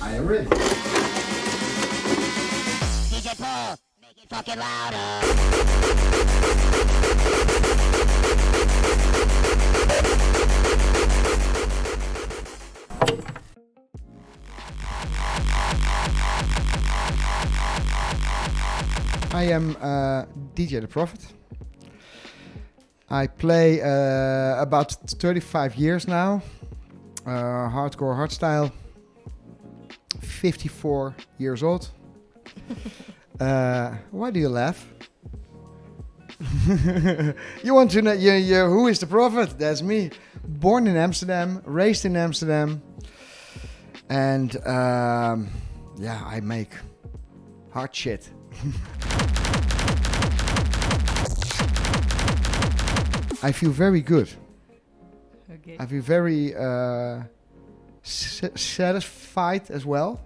I am ready. DJ Paul, make it fucking louder. I am DJ The Prophet. I play about 35 years now. Hardcore, hardstyle. 54 years old. Why do you laugh? You want to know who is the prophet? That's me. Born in Amsterdam, raised in Amsterdam. And I make hard shit. I feel very good. Okay. I feel very satisfied as well,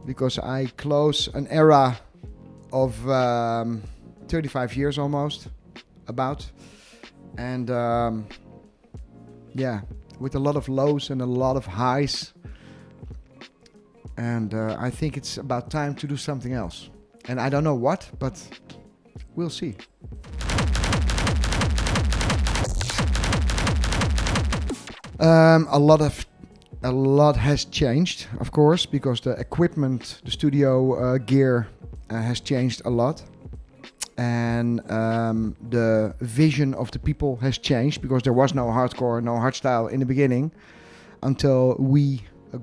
because I close an era of 35 years almost, about, and with a lot of lows and a lot of highs, and I think it's about time to do something else, and I don't know what, but we'll see. A lot has changed, of course, because the equipment, the studio gear has changed a lot, and the vision of the people has changed, because there was no hardcore, no hardstyle in the beginning, until we, a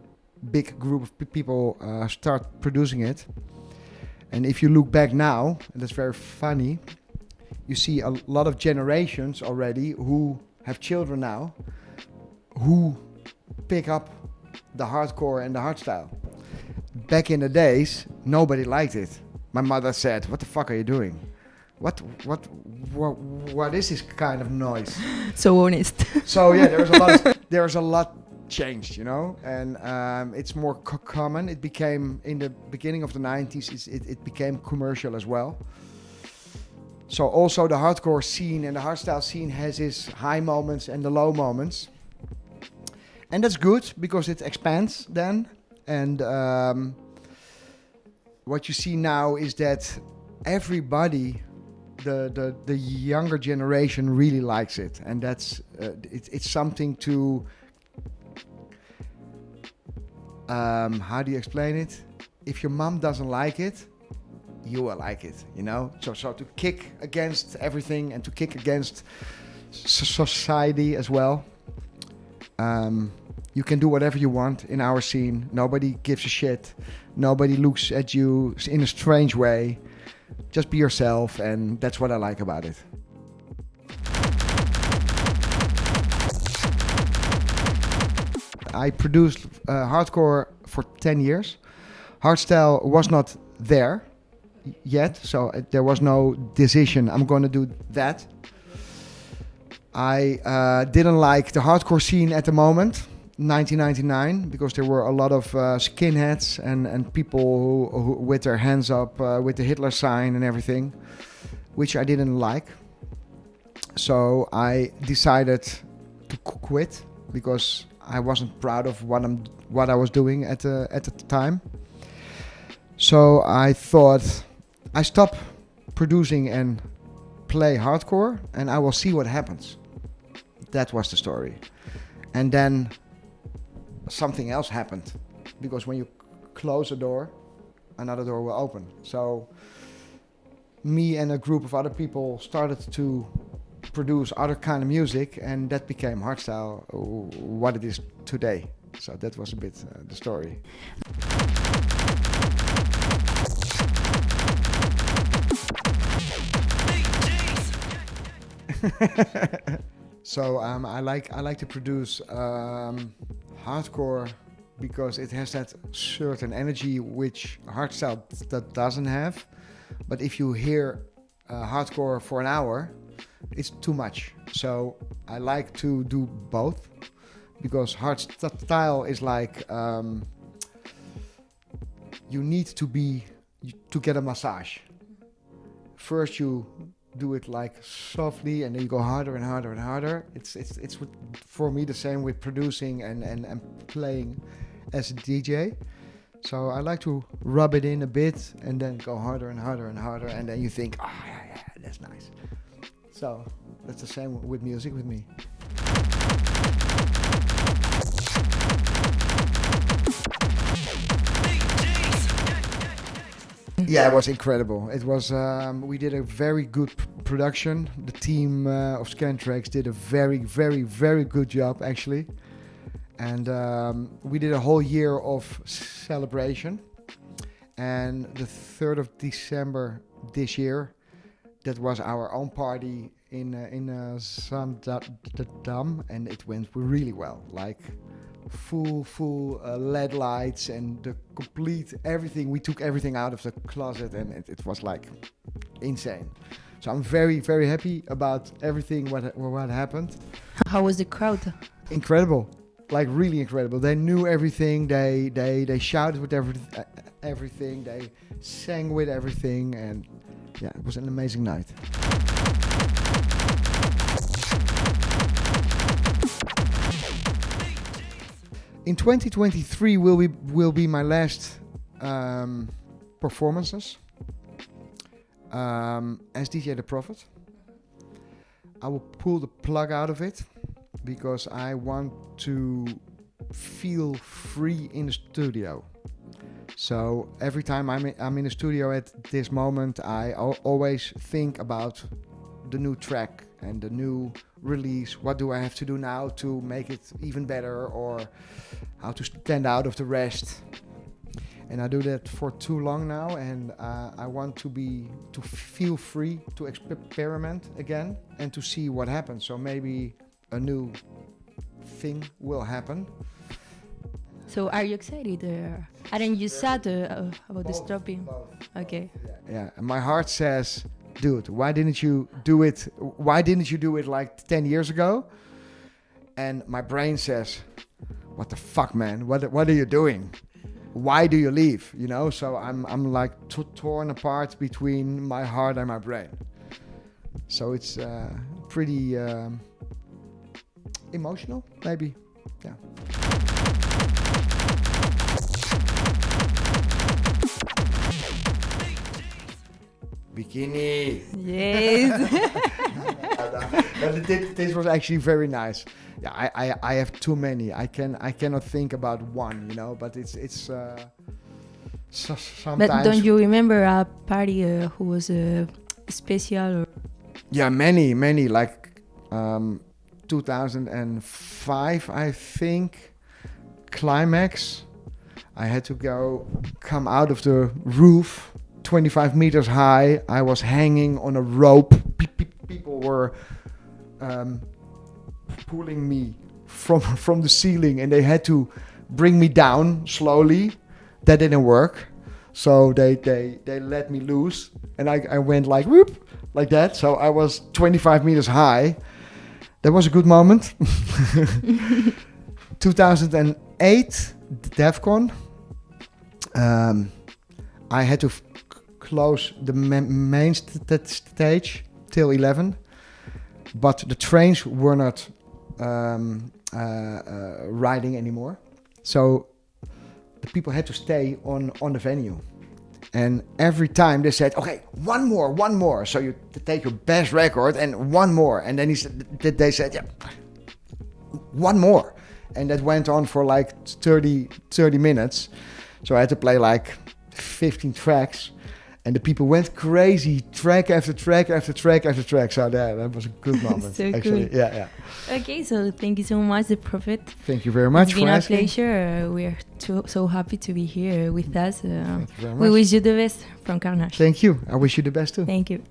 big group of people, start producing it. And if you look back now, and that's very funny, you see a lot of generations already who have children now, who pick up the hardcore and the hardstyle. Back in the days, nobody liked it. My mother said, "What the fuck are you doing? What is this kind of noise?" So honest. So yeah, there's a lot changed, you know, and it's more common. It became, in the beginning of the 90s, it became commercial as well. So also the hardcore scene and the hardstyle scene has its high moments and the low moments. And that's good, because it expands then. And what you see now is that everybody, the younger generation, really likes it. And that's it's something to, how do you explain it? If your mom doesn't like it, you will like it, you know? So to kick against everything and to kick against society as well. You can do whatever you want in our scene. Nobody gives a shit. Nobody looks at you in a strange way. Just be yourself, and that's what I like about it. I produced hardcore for 10 years. Hardstyle was not there yet, so there was no decision, I'm going to do that. I didn't like the hardcore scene at the moment, 1999, because there were a lot of skinheads and people who with their hands up with the Hitler sign and everything, which I didn't like. So I decided to quit, because I wasn't proud of what I was doing at the time. So I thought, I stop producing and play hardcore, and I will see what happens. That was the story. And then something else happened, because when you close a door, another door will open. So me and a group of other people started to produce other kind of music, and that became hardstyle, what it is today. So that was a bit the story. So I like to produce hardcore, because it has that certain energy which hardstyle that doesn't have. But if you hear hardcore for an hour, it's too much. So I like to do both, because hardstyle is like you need to get a massage. First you do it like softly, and then you go harder and harder and harder. It's for me the same with producing and playing. as a DJ. So I like to rub it in a bit and then go harder and harder and harder, and then you think, oh yeah, that's nice. So that's the same with music with me. Yeah, it was incredible. It was. We did a very good production. The team of Scantrax did a very, very, very good job, actually. And we did a whole year of celebration. And the 3rd of December this year, that was our own party in Zandam, and it went really well. Like full LED lights and the complete everything. We took everything out of the closet, and it was like insane. So I'm very, very happy about everything what happened. How was the crowd? Incredible, like really incredible. They knew everything. They shouted with everything. They sang with everything, and yeah, it was an amazing night. In 2023 will be my last performances as DJ The Prophet. I will pull the plug out of it because I want to feel free in the studio. So every time I'm in the studio at this moment, I always think about the new track and the new release. What do I have to do now to make it even better, or how to stand out of the rest? And I do that for too long now, and I want to feel free to experiment again and to see what happens. So maybe a new thing will happen. So are you excited? Aren't you sad about the stopping? Both. Okay. Yeah, and my heart says, dude, why didn't you do it? Why didn't you do it like 10 years ago? And my brain says, what the fuck, man? What are you doing? Why do you leave? You know, so I'm like torn apart between my heart and my brain. So it's pretty emotional, maybe. Yeah. Bikini. Yes. This was actually very nice. Yeah, I have too many. I cannot think about one, you know. But it's sometimes. But don't you remember a party who was special? Or? Yeah, many. Like 2005, I think. Climax. I had to come out of the roof. 25 meters high. I was hanging on a rope. People were pulling me from the ceiling, and they had to bring me down slowly. That didn't work, so they let me loose, and I went like whoop, like that. So I was 25 meters high. That was a good moment. 2008, DEFCON. I had to close the main stage till 11, but the trains were not riding anymore, so the people had to stay on the venue. And every time they said, okay, one more, so you take your best record and one more, and then they said, yeah, one more, and that went on for like 30 minutes. So I had to play like 15 tracks. And the people went crazy, track after track after track after track. So that was a good moment, So actually. cool. Yeah. Okay, so thank you so much, The Prophet. Thank you very much It's for been a asking. pleasure. We are so happy to be here with us. Thank you very We much. wish you the best from Karnage. Thank you. I wish you the best too. Thank you.